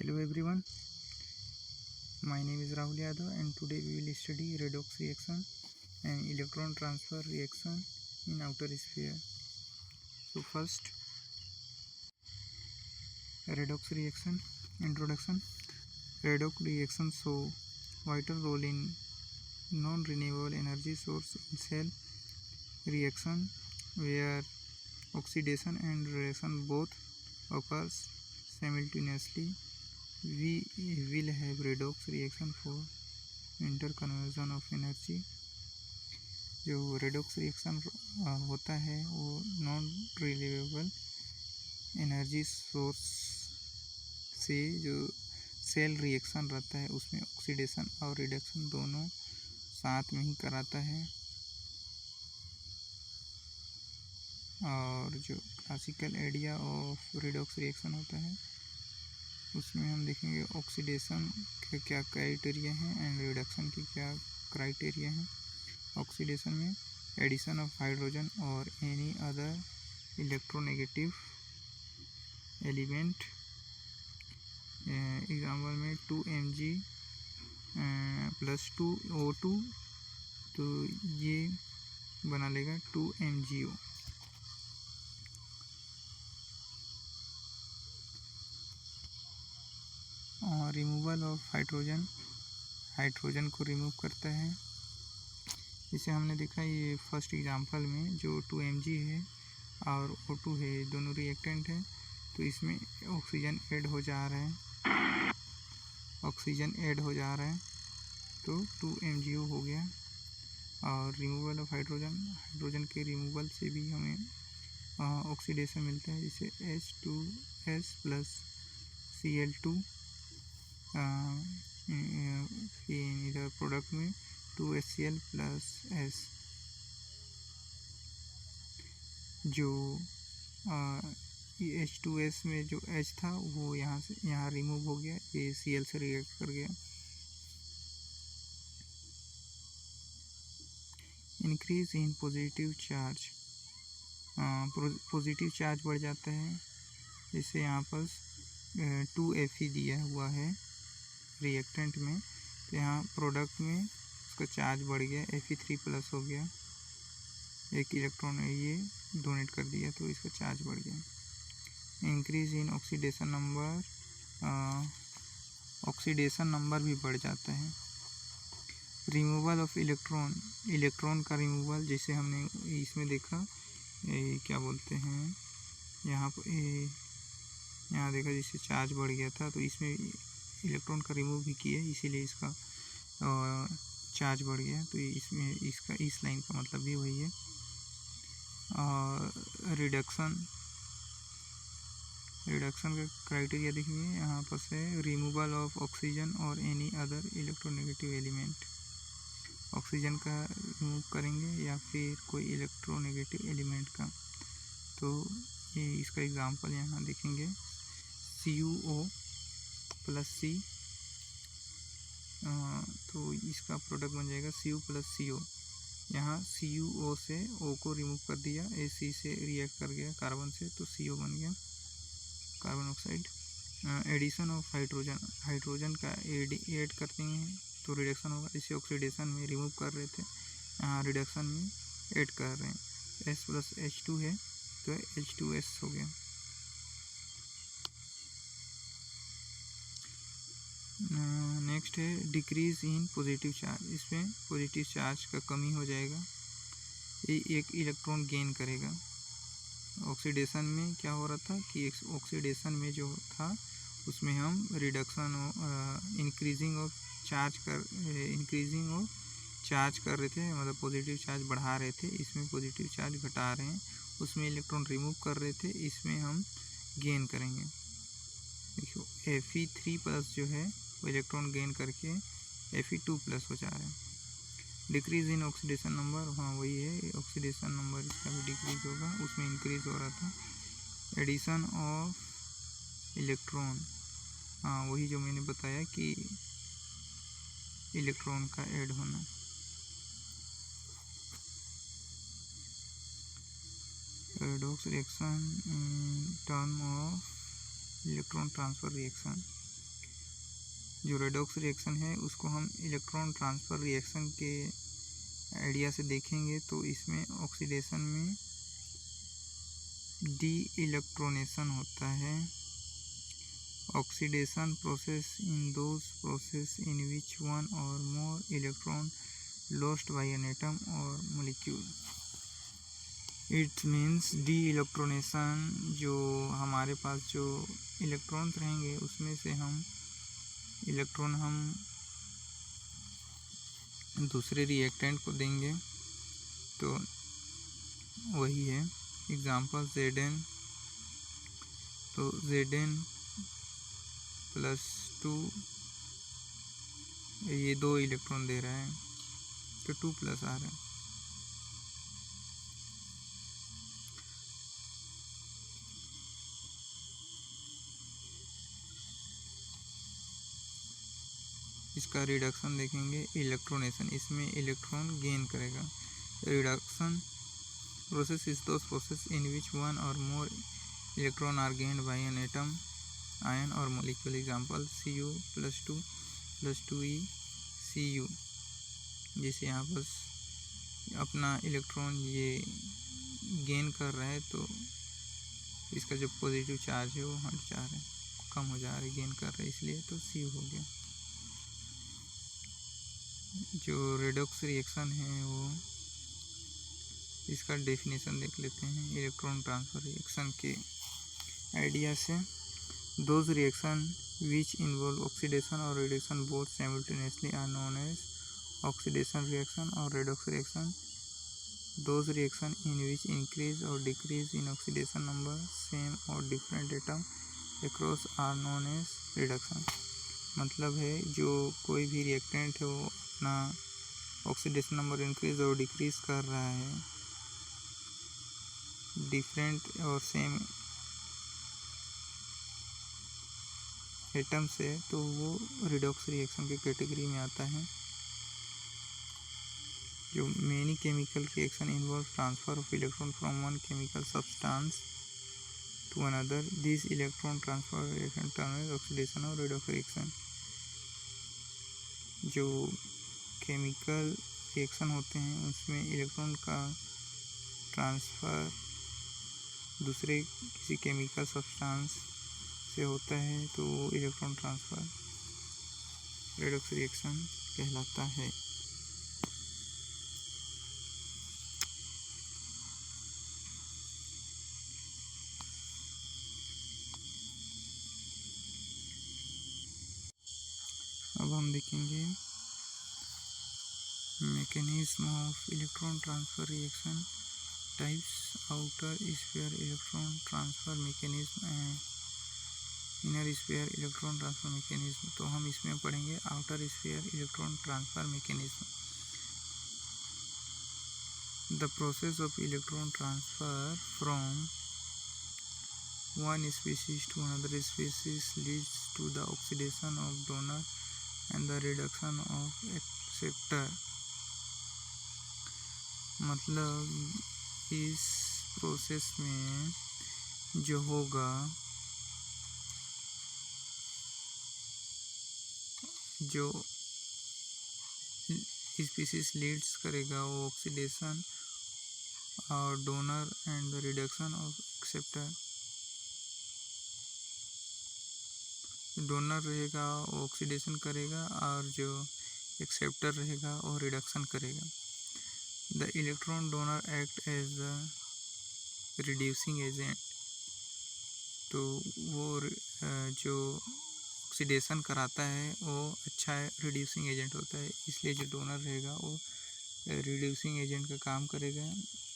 Hello everyone, my name is Rahul Yadav and today we will study redox reaction and electron transfer reaction in outer sphere. So first, redox reaction introduction. Redox reaction show vital role in non-renewable energy source in cell reaction where oxidation and reaction both occurs simultaneously. We will have redox reaction for interconversion of energy. जो redox reaction होता है वो non renewable energy source से जो cell reaction रहता है उसमें oxidation और रिडक्शन दोनों साथ में ही कराता है। और जो classical idea of redox reaction होता है उसमें हम देखेंगे ऑक्सीडेशन के क्या क्राइटेरिया हैं एंड रिडक्शन की क्या क्राइटेरिया हैं। ऑक्सीडेशन में एडिशन ऑफ हाइड्रोजन और any other electronegative element. Example में 2Mg + 2O2 तो ये बना लेगा 2MgO। और रिमूवल ऑफ हाइड्रोजन को रिमूव करता है। इसे हमने देखा ये फर्स्ट एग्जांपल में जो 2Mg है और O2 है दोनों रिएक्टेंट है तो इसमें ऑक्सीजन ऐड हो जा रहा है तो 2MgO हो गया। और रिमूवल ऑफ हाइड्रोजन के रिमूवल से भी हमें ऑक्सीडेशन मिलता है जिसे H2S + Cl2 इधर प्रोडक्ट में 2HCl + S जो H2S में जो H था वो यहाँ रिमूव हो गया, ये Cl से रिएक्ट कर गया। इंक्रीज इन पॉजिटिव चार्ज बढ़ जाता है। जैसे यहाँ पर 2Fe दिया हुआ है रिएक्टेंट में तो यहाँ प्रोडक्ट में उसका चार्ज बढ़ गया, Fe3+ हो गया, एक इलेक्ट्रॉन ये डोनेट कर दिया तो इसका चार्ज बढ़ गया। इंक्रीज इन ऑक्सीडेशन नंबर भी बढ़ जाता है। रिमूवल ऑफ इलेक्ट्रॉन का रिमूवल जैसे हमने इसमें देखा क्या बोलते हैं यहाँ देखा जैसे चार्ज बढ़ गया था तो इसमें इलेक्ट्रॉन का रिमूव भी किया इसीलिए इसका चार्ज बढ़ गया। तो इसमें इसका इस लाइन का मतलब भी वही है। और रिडक्शन का क्राइटेरिया देखिए यहाँ पर है रिमूवल ऑफ ऑक्सीजन और any other electronegative element. Oxygen का रिमूव करेंगे या फिर कोई इलेक्ट्रोनेगेटिव एलिमेंट का। तो ये इसका एग्जांपल यहाँ देखेंगे CuO + C तो इसका प्रोडक्ट बन जाएगा Cu + CO। यहाँ CuO से O को रिमूव कर दिया, AC से रिएक्ट कर गया कार्बन से तो CO बन गया carbon oxide. Addition of hydrogen का ऐड करते हैं तो रिडक्शन होगा। इसे ऑक्सीडेशन में रिमूव कर रहे थे, यहाँ रिडक्शन में ऐड कर रहे हैं। S + H2 है तो H2S हो गया। नेक्स्ट है डिक्रीज इन पॉजिटिव चार्ज। इसमें पॉजिटिव चार्ज का कमी हो जाएगा, ये एक इलेक्ट्रॉन गेन करेगा। ऑक्सीडेशन में क्या हो रहा था कि ऑक्सीडेशन में जो था उसमें हम रिडक्शन इंक्रीजिंग ऑफ चार्ज कर रहे थे, मतलब पॉजिटिव चार्ज बढ़ा रहे थे। इसमें पॉजिटिव चार्ज घटा रहे हैं, उसमें इलेक्ट्रॉन रिमूव कर रहे थे, इसमें हम गेन करेंगे। देखो Fe3+ जो है वो इलेक्ट्रॉन गेन करके Fe2+ हो जा रहा है। डिक्रीज इन ऑक्सीडेशन नंबर, हाँ वही है, ऑक्सीडेशन नंबर इसका भी डिक्रीज होगा, उसमें इंक्रीज हो रहा था। एडिशन ऑफ इलेक्ट्रॉन, हाँ वही जो मैंने बताया कि इलेक्ट्रॉन का ऐड होना। Redox reaction in term of electron transfer reaction. जो रेडॉक्स रिएक्शन है उसको हम इलेक्ट्रॉन ट्रांसफ़र रिएक्शन के आइडिया से देखेंगे। तो इसमें ऑक्सीडेशन में डी इलेक्ट्रोनेशन होता है। Oxidation process in those process in which one और more electron lost by an atom or molecule. It means de electronation, जो हमारे पास जो इलेक्ट्रॉन्स रहेंगे उसमें से हम इलेक्ट्रॉन हम दूसरे रिएक्टेंट को देंगे। तो वही है एग्जांपल Zn। तो Zn +2 ये 2 इलेक्ट्रॉन दे रहा है तो 2 प्लस आ रहा है। इसका रिडक्शन देखेंगे इलेक्ट्रोनेशन, इसमें इलेक्ट्रॉन गेन करेगा। Reduction process is those process in which one और more electron are gained by an atom, ion और molecule. Example Cu+2 + 2e Cu। जैसे यहाँ पर अपना इलेक्ट्रॉन ये गेन कर रहा है तो इसका जो पॉजिटिव चार्ज है वो हट जा रहा है, कम हो जा रहा है, गेन कर रहा है, इसलिए तो Cu हो गया। जो रेडॉक्स रिएक्शन है वो इसका डेफिनेशन देख लेते हैं इलेक्ट्रॉन ट्रांसफ़र रिएक्शन के आइडिया से। Those reaction which involve oxidation और reduction both simultaneously are known as oxidation reaction और redox reaction. Those reaction in which increase और decrease in oxidation number same और different atom across are known as reduction. मतलब है जो कोई भी reactant है वो अपना ऑक्सीडेशन नंबर इंक्रीज और डिक्रीज कर रहा है डिफरेंट और सेम एटम से, तो वो रिडॉक्स रिएक्शन के कैटेगरी में आता है। जो many chemical reaction involve transfer of electron from one chemical substance to another, this electron transfer reaction term as oxidation और रेडॉक्स रिएक्शन। जो केमिकल रिएक्शन होते हैं उसमें इलेक्ट्रॉन का ट्रांसफ़र दूसरे किसी केमिकल सब्सटेंस से होता है तो वो इलेक्ट्रॉन ट्रांसफ़र रेडॉक्स रिएक्शन कहलाता है। अब हम देखेंगे mechanism of electron transfer reaction types, outer sphere electron transfer mechanism and inner sphere electron transfer mechanism. तो हम इसमें पढ़ेंगे outer sphere electron transfer mechanism. The process of electron transfer from one species to another species leads to the oxidation of donor and the reduction of acceptor। मतलब इस process में जो होगा, जो स्पीसीज लीड्स करेगा वो ऑक्सीडेशन और donor and the reduction of acceptor. Donor रहेगा वो ऑक्सीडेशन करेगा और जो एक्सेप्टर रहेगा वो रिडक्शन करेगा। The electron donor act as the reducing agent. तो वो जो ऑक्सीडेशन कराता है वो अच्छा रिड्यूसिंग एजेंट होता है, इसलिए जो डोनर रहेगा वो रिड्यूसिंग एजेंट का काम करेगा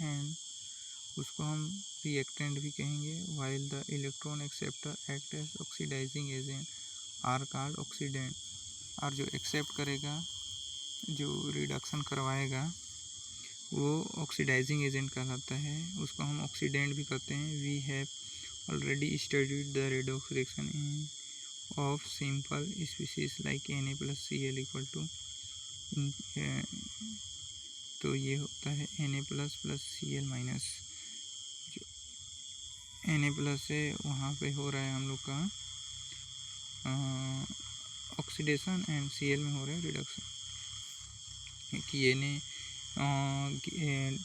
एंड उसको हम रिएक्टेंट भी कहेंगे। While the electron acceptor act as oxidising agent are called oxidant. और जो एक्सेप्ट करेगा, जो रिडक्शन करवाएगा, वो ऑक्सीडाइजिंग एजेंट कहलाता है, उसको हम ऑक्सीडेंट भी कहते हैं। We have already studied the redox reaction in of simple species like Na+Cl = तो ये होता है Na+ + Cl-। जो Na+ है वहाँ पे हो रहा है हम लोग का ऑक्सीडेशन एंड Cl में हो रहा है रिडक्शन, कि ये ने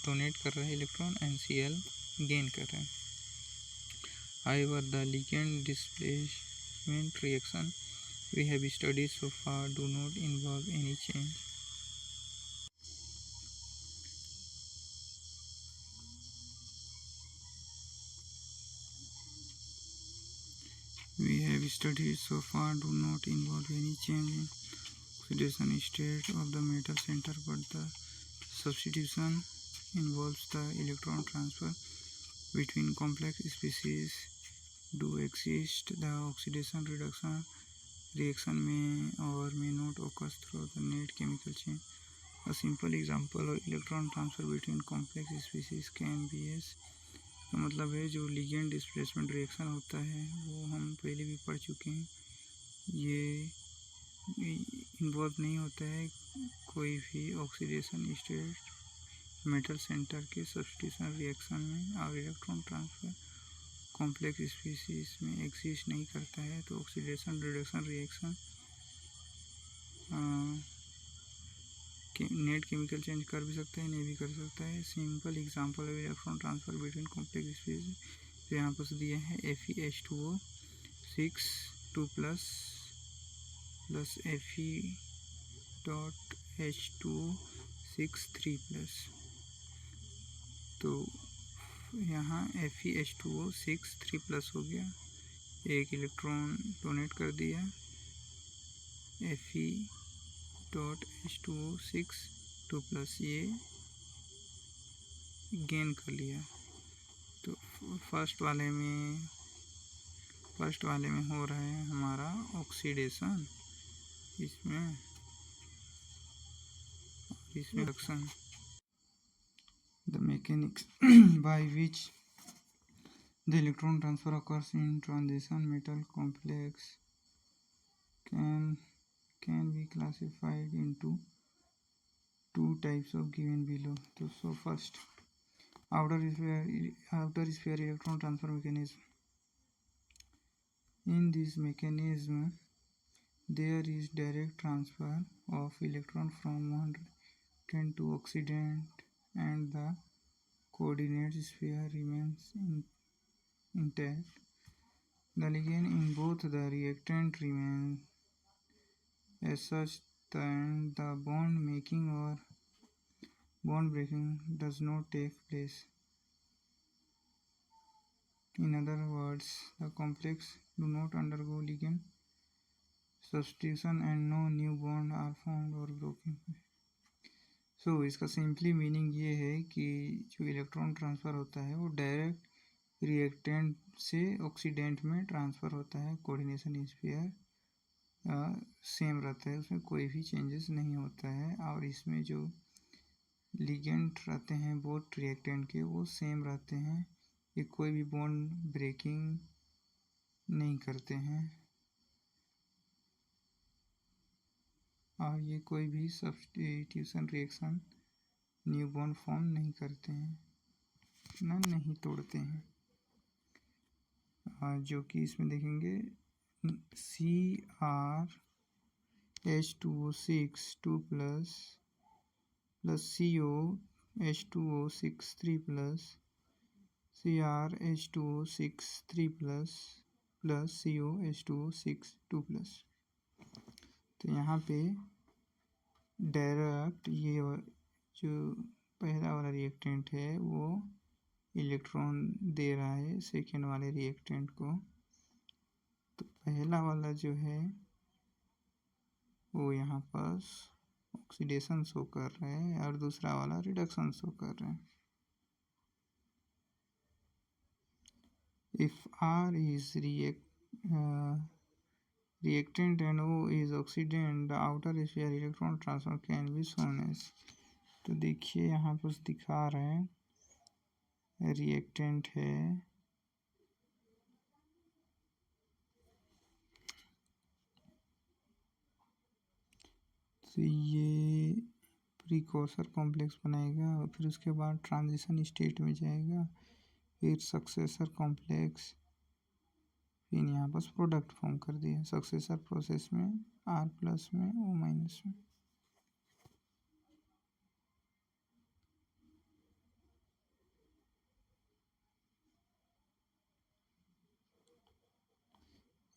डोनेट कर रहा है इलेक्ट्रॉन एंड Cl गेन कर रहा है। However, the ligand displacement reaction we have studied so far do not involve any change. We have studied so far do not involve any change in oxidation state of the metal center, but the substitution involves the electron transfer between complex species do exist. The oxidation reduction reaction may or may not occur through the net chemical change. A simple example of electron transfer between complex species can be as, तो मतलब है जो ligand displacement reaction होता है वो हम पहले भी पढ़ चुके हैं। ये इन्वॉल्व नहीं होता है कोई भी ऑक्सीडेशन स्टेट मेटल सेंटर के सब्स्टिट्यूशन रिएक्शन में, और इलेक्ट्रॉन ट्रांसफर कॉम्प्लेक्स स्पीसीज में एग्जिस्ट नहीं करता है। तो oxidation reduction reaction net chemical change कर भी सकता है, नहीं भी कर सकता है। Simple example of electron transfer between complex species तो यहाँ पर दिया है FeH2O6 2 प्लस Fe.H2O6 3 प्लस। तो यहाँ FeH2O6 3 प्लस हो गया, एक इलेक्ट्रॉन डोनेट कर दिया, Fe.H2O6 2 प्लस ये गेन कर लिया। तो फर्स्ट वाले में हो रहा है हमारा ऑक्सीडेशन, इसमें reduction. The mechanics by which the electron transfer occurs in transition metal complex can be classified into two types of given below. So first, outer sphere electron transfer mechanism. In this mechanism, there is direct transfer of electron from one reactant to oxidant, and the coordinate sphere remains intact. The ligand in both the reactant remains as such that the bond making or bond breaking does not take place. In other words, the complex do not undergo ligand substitution and no new bond are formed or broken. So इसका simply meaning ये है कि जो electron transfer होता है वो direct reactant से oxidant में ट्रांसफ़र होता है। कोऑर्डिनेशन स्फीयर सेम रहता है, उसमें कोई भी चेंजेस नहीं होता है। और इसमें जो लिगेंड रहते हैं बोथ रिएक्टेंट के वो सेम रहते हैं, ये कोई भी बॉन्ड ब्रेकिंग नहीं करते हैं, और ये कोई भी substitution reaction new bond form नहीं करते हैं, ना नहीं तोड़ते हैं। जो कि इसमें देखेंगे CrH2O6 2 plus COH2O6 3 plus CrH2O6 3 plus COH2O6 2 plus. तो यहाँ पे डायरेक्ट ये जो पहला वाला रिएक्टेंट है वो इलेक्ट्रॉन दे रहा है सेकेंड वाले रिएक्टेंट को। तो पहला वाला जो है वो यहाँ पर ऑक्सीडेशन शो कर रहा है और दूसरा वाला रिडक्शन शो कर रहा है। If R is reactant and O is oxidant, the outer sphere electron transfer can be shown as। तो देखिए यहाँ पर दिखा रहे हैं रिएक्टेंट है, तो ये प्रीकॉर्सर कॉम्प्लेक्स बनाएगा और फिर उसके बाद ट्रांजिशन स्टेट में जाएगा, फिर सक्सेसर कॉम्प्लेक्स, फिर यहाँ पर प्रोडक्ट फॉर्म कर दिया सक्सेसर प्रोसेस में R प्लस में O माइनस में।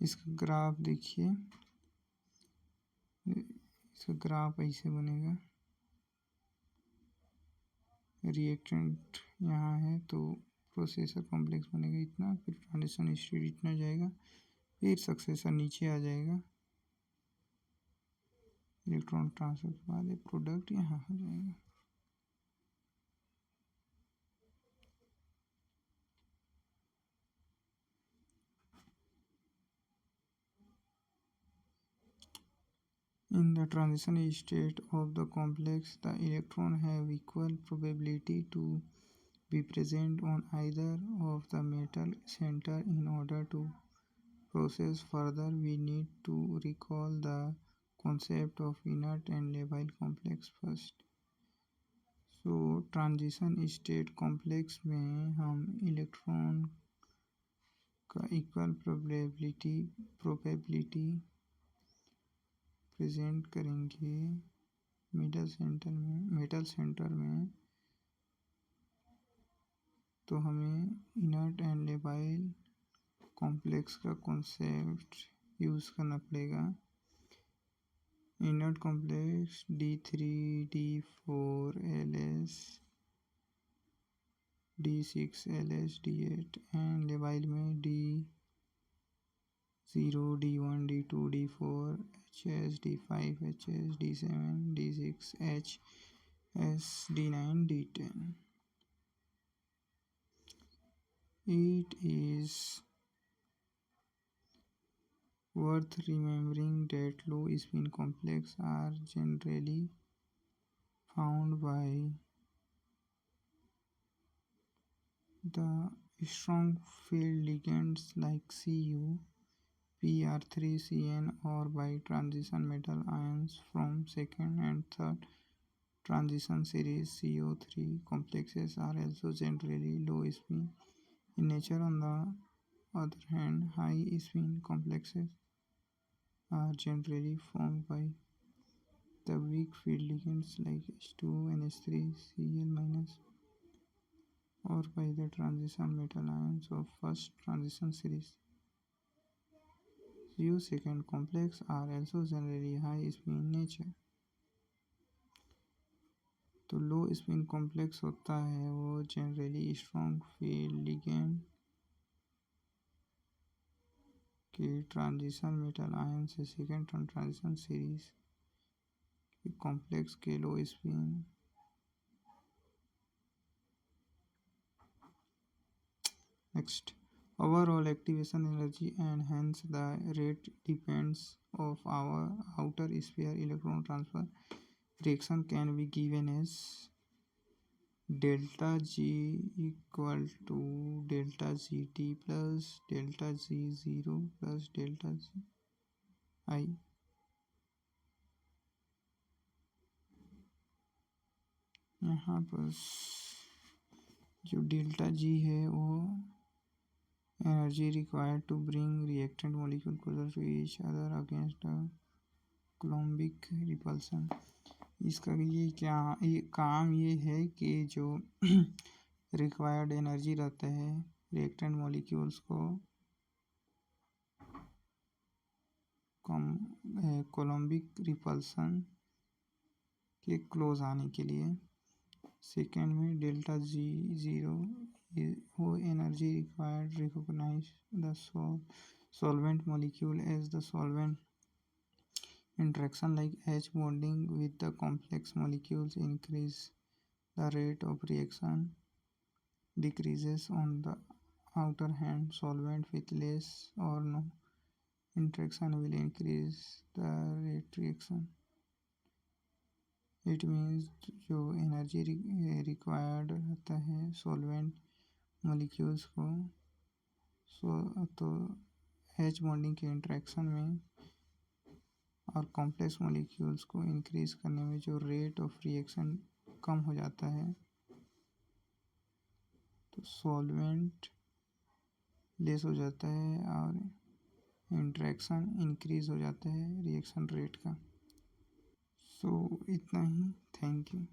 इसका ग्राफ देखिए, इसका ग्राफ ऐसे बनेगा। रिएक्टेंट यहाँ है तो प्रोसेसर कॉम्प्लेक्स बनेगा इतना, फिर ट्रांजिशन स्टेट इतना जाएगा, फिर सक्सेसर नीचे आ जाएगा। इलेक्ट्रॉन ट्रांसफर के बाद एक प्रोडक्ट यहाँ हो जाएगा। In the transition state of the complex, the electron have equal probability to be present on either of the metal center. In order to process further, we need to recall the concept of inert and labile complex first. So transition state complex में हम electron का equal probability present करेंगे metal centre में। तो हमें inert and labile complex का concept use करना पड़ेगा। Inert complex D3, D4, LS, D6, LS, D8 and labile में D0, D1, D2, D4, HS, D5, HS, D7, D6, HS, D9, D10. It is worth remembering that low spin complexes are generally found by the strong field ligands like Cu, PR3CN, or by transition metal ions from second and third transition series. CO3 complexes are also generally low spin in nature. On the other hand, high spin complexes are generally formed by the weak field ligands like H2NH3 Cl- or by the transition metal ions of first transition series. CO second complex are also generally high spin in nature. तो लो spin complex होता है वो generally strong field ligand के transition metal ion से second transition series के complex के लो spin. Next, overall activation energy and hence the rate depends of our outer sphere electron transfer reaction can be given as delta G equal to delta GT plus delta G0 plus delta Gi। यहाँ पर जो delta G है वो energy required to bring reactant molecule closer to each other against a Coulombic repulsion। इसका ये काम ये है कि जो रिक्वायर्ड एनर्जी रहता है रिएक्टेंट मॉलिक्यूल्स को कोलम्बिक रिपल्सन के क्लोज आने के लिए। सेकेंड में डेल्टा G0 वो energy required recognise the solvent molecule as the solvent interaction like H bonding with the complex molecules increase the rate of reaction decreases. On the outer hand, solvent with less or no interaction will increase the rate reaction। It means जो energy required रहता है solvent molecules को तो H bonding के interaction में और complex molecules को increase करने में जो रेट ऑफ रिएक्शन कम हो जाता है। तो सॉल्वेंट लेस हो जाता है और इंटरेक्शन इंक्रीज हो जाता है रिएक्शन रेट का। सो इतना ही, थैंक यू।